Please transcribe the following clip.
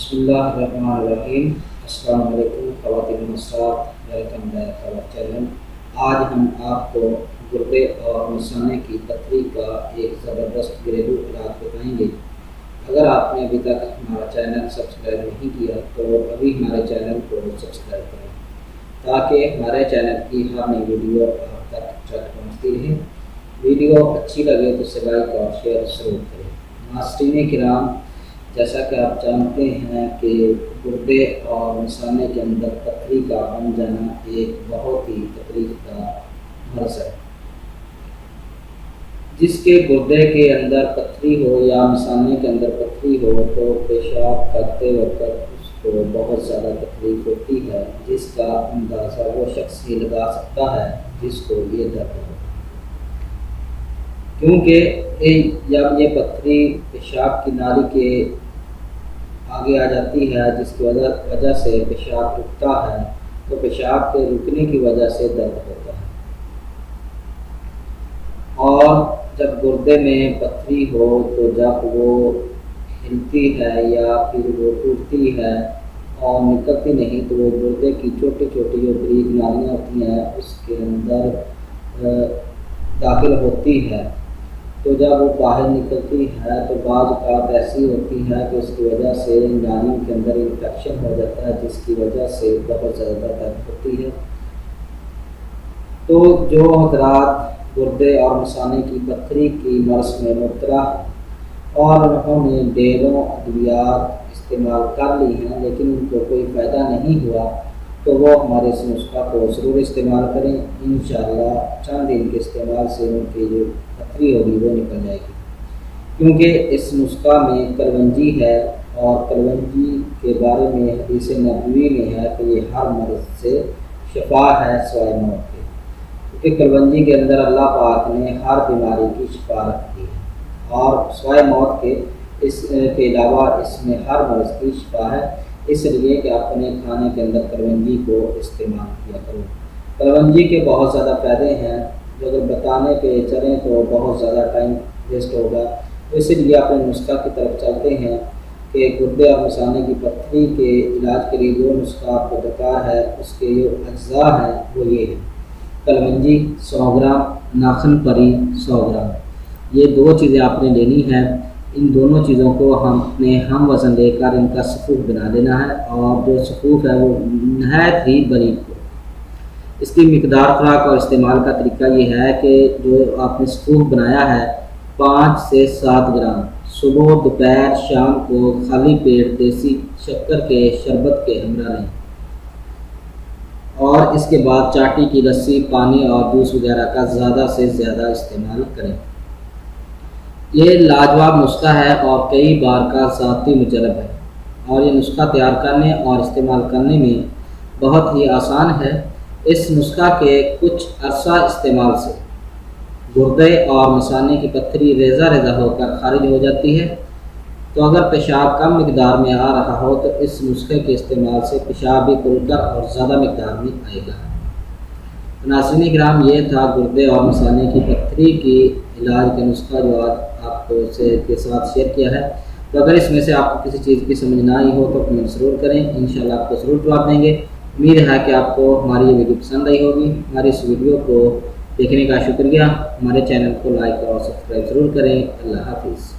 بسم اللہ الرحمن الرحیم۔ السلام علیکم خواتین حضرات، ویلکم بیک آور چینل۔ آج ہم آپ کو گردے اور مثانے کی پتھری کا ایک زبردست گھریلو علاج بتائیں گے۔ اگر آپ نے ابھی تک ہمارا چینل سبسکرائب نہیں کیا تو ابھی ہمارے چینل کو سبسکرائب کریں تاکہ ہمارے چینل کی ہر نئی ویڈیو آپ تک پہنچتی رہے۔ ویڈیو اچھی لگے تو اسے لائک اور شیئر ضرور کریں۔ ناظرین کرام، جیسا کہ آپ جانتے ہیں کہ گردے اور مثانے کے اندر پتھری کا بن جانا ایک بہت ہی تکلیف کا مرض ہے۔ جس کے گردے کے اندر پتھری ہو یا مثانے کے اندر پتھری ہو تو پیشاب کرتے وقت اس کو بہت زیادہ تکلیف ہوتی ہے، جس کا اندازہ وہ شخص ہی لگا سکتا ہے جس کو یہ درد ہو، کیونکہ جب یہ پتھری پیشاب کی نالی کے آگے آ جاتی ہے، جس کی وجہ سے پیشاب رکتا ہے، تو پیشاب کے رکنے کی وجہ سے درد ہوتا ہے۔ اور جب گردے میں پتھری ہو تو جب وہ ہلتی ہے یا پھر وہ ٹوٹتی ہے اور نکلتی نہیں تو وہ گردے کی چھوٹی چھوٹی جو بریک نالیاں ہوتی ہیں اس کے اندر داخل ہوتی ہے، تو جب وہ باہر نکلتی ہے تو بعض اوقات ایسی ہوتی ہے کہ اس کی وجہ سے نالیوں کے اندر انفیکشن ہو جاتا ہے، جس کی وجہ سے بہت زیادہ درد ہوتی ہے۔ تو جو حضرات گردے اور مثانے کی پتھری کی مرض میں مبتلا اور انہوں نے ڈیروں ادویات استعمال کر لی ہیں لیکن ان کو کوئی فائدہ نہیں ہوا، تو وہ ہمارے اس نسخہ کو ضرور استعمال کریں۔ انشاءاللہ چند دن کے استعمال سے ان کی جو پتھری ہوگی وہ نکل جائے گی، کیونکہ اس نسخہ میں کلونجی ہے، اور کلونجی کے بارے میں حدیث نبوی میں ہے کہ یہ ہر مرض سے شفا ہے سوائے موت کے، کیونکہ کلونجی کے اندر اللہ پاک نے ہر بیماری کی شفا رکھ دی ہے، اور سوائے موت کے اس کے علاوہ اس میں ہر مرض کی شفا ہے۔ اس لیے کہ اپنے کھانے کے اندر کلونجی کو استعمال کیا کرو۔ کلونجی کے بہت زیادہ فائدے ہیں، جو اگر بتانے پہ چلیں تو بہت زیادہ ٹائم ویسٹ ہوگا، تو اسی لیے اپنے نسخہ کی طرف چلتے ہیں کہ گردے اور مثانے کی پتھری کے علاج کے لیے جو نسخہ آپ کو درکار ہے اس کے جو اجزاء ہیں وہ یہ ہیں: کلونجی 100 گرام، ناخن پری 100 گرام، یہ دو چیزیں آپ نے لینی ہیں۔ ان دونوں چیزوں کو ہم وزن لے کر ان کا صفوف بنا دینا ہے، اور جو صفوف ہے وہ نہایت ہی باریک ہو۔ اس کی مقدار خوراک اور استعمال کا طریقہ یہ ہے کہ جو آپ نے صفوف بنایا ہے 5 سے 7 گرام صبح، دوپہر، شام کو خالی پیٹ دیسی شکر کے شربت کے ہمراہ لیں، اور اس کے بعد چاٹی کی لسی، پانی اور جوس وغیرہ کا زیادہ سے زیادہ استعمال کریں۔ یہ لاجواب نسخہ ہے اور کئی بار کا ذاتی مجرب ہے، اور یہ نسخہ تیار کرنے اور استعمال کرنے میں بہت ہی آسان ہے۔ اس نسخہ کے کچھ عرصہ استعمال سے گردے اور مثانے کی پتھری ریزہ ریزہ ہو کر خارج ہو جاتی ہے۔ تو اگر پیشاب کم مقدار میں آ رہا ہو تو اس نسخے کے استعمال سے پیشاب بھی کھل کر اور زیادہ مقدار میں آئے گا۔ ناظرین کرام، یہ تھا گردے اور مثانے کی پتھری کی علاج کا نسخہ جو آج آپ کو کے ساتھ شیئر کیا ہے۔ تو اگر اس میں سے آپ کو کسی چیز کی سمجھ نہ آئی ہو تو کمنٹ ضرور کریں، انشاءاللہ آپ کو ضرور جواب دیں گے۔ امید ہے کہ آپ کو ہماری یہ ویڈیو پسند آئی ہوگی۔ ہماری اس ویڈیو کو دیکھنے کا شکریہ۔ ہمارے چینل کو لائک اور سبسکرائب ضرور کریں۔ اللہ حافظ۔